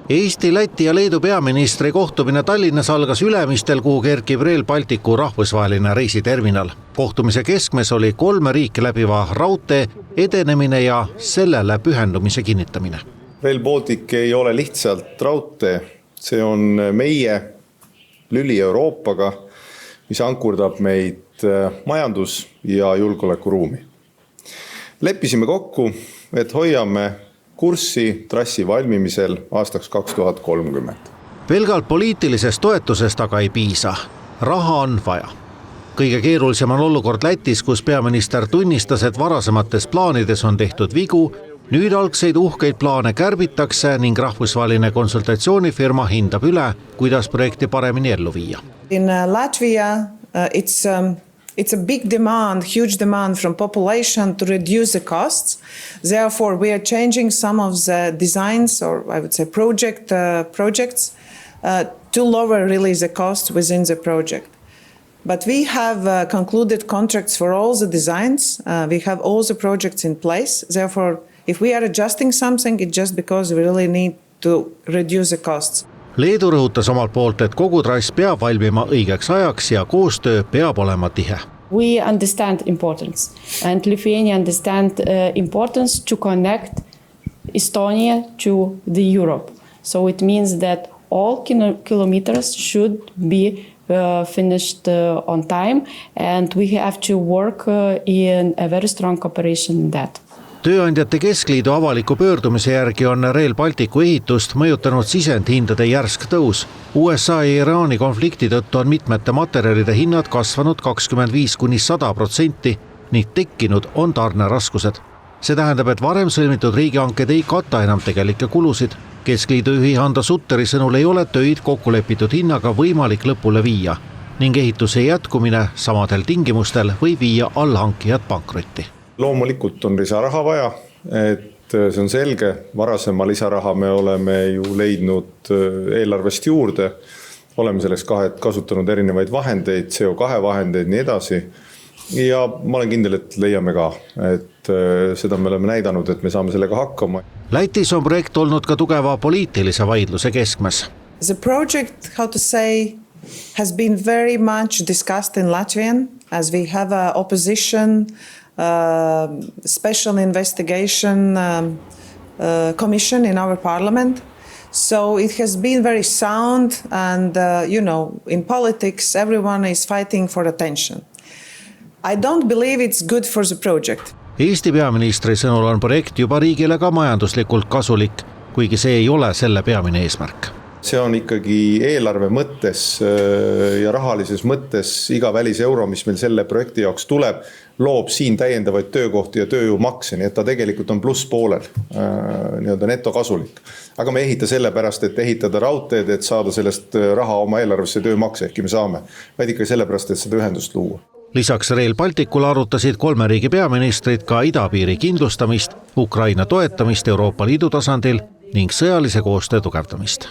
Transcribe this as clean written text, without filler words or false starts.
Eesti, Läti ja Leedu peaministri kohtumine Tallinnas algas Ülemistel, kuhu kerkib Rail Balticu rahvusvaheline reisiterminal. Kohtumise keskmes oli 3 riiki läbiva raudtee edenemine ja sellele pühendumise kinnitamine. Rail Baltic ei ole lihtsalt raudtee, see on meie lüli Euroopaga, mis ankurdab meid majandus- ja julgeolekuruumi. Leppisime kokku, et hoiame kurssi trassi valmimisel aastaks 2030. Pelgalt poliitilisest toetusest aga ei piisa. Raha on vaja. Kõige keerulisem on olukord Lätis, kus peaminister tunnistas, et varasemates plaanides on tehtud vigu. Nüüd algseid uhkeid plaane kärbitakse ning rahvusvaheline konsultatsioonifirma hindab üle, kuidas projekti paremini ellu viia. In Latvia, it's a big demand, huge demand from population to reduce the costs. Therefore, we are changing some of the designs, or I would say projects, to lower really the cost within the project. But we have concluded contracts for all the designs. We have all the projects in place. Therefore, if we are adjusting something, it's just because we really need to reduce the costs. Leedu rõhutas omalt poolt, et kogu trass peab valmima õigeks ajaks ja koostöö peab olema tihe. We understand importance and Lithuania understand importance to connect Estonia to the Europe. So it means that all kilometers should be finished on time and we have to work in a very strong cooperation in that. Tööandjate keskliidu avaliku pöördumise järgi on Rail Balticu ehitust mõjutanud sisendhindade järsk tõus. USA ja Iraani konflikti tõttu on mitmete materjalide hinnad kasvanud 25–100% ning tekkinud on tarneraskused. See tähendab, et varem sõlmitud riigihanked ei kata enam tegelikke kulusid. Keskliidu juhi Hando Sutteri sõnul ei ole töid kokkulepitud hinnaga võimalik lõpule viia ning ehituse jätkumine samadel tingimustel võib viia allhankijad pankrotti. Loomulikult on lisaraha vaja, et see on selge. Varasema lisaraha me oleme ju leidnud eelarvest juurde. Oleme selleks kasutanud erinevaid vahendeid, CO2 vahendeid, nii edasi. Ja ma olen kindel, et leiame ka, et seda me oleme näidanud, et me saame sellega hakkama. Lätis on projekt olnud ka tugeva poliitilise vaidluse keskmes. The project, how to say, has been very much discussed in Latvian as we have an opposition special investigation commission in our parliament. So it has been very sound and, in politics, everyone is fighting for attention. I don't believe it's good for the project. Eesti peaministri sõnul on projekt juba riigile ka majanduslikult kasulik, kuigi see ei ole selle peamine eesmärk. See on ikkagi eelarve mõttes ja rahalises mõttes iga väliseuro, mis meil selle projekti jaoks tuleb, loob siin täiendavaid töökohti ja tööjõumakse, nii et ta tegelikult on plusspoolel, netokasulik. Aga me ehita selle pärast, et ehitada raudteed, et saada sellest raha oma eelarvesse töömakse, ehkki me saame, vaid ikka selle pärast, et seda ühendust luua. Lisaks Rail Balticule arutasid 3 riigi peaministrid ka idapiiri kindlustamist, Ukraina toetamist Euroopa Liidu tasandil ning sõjalise koostöö tugevdamist.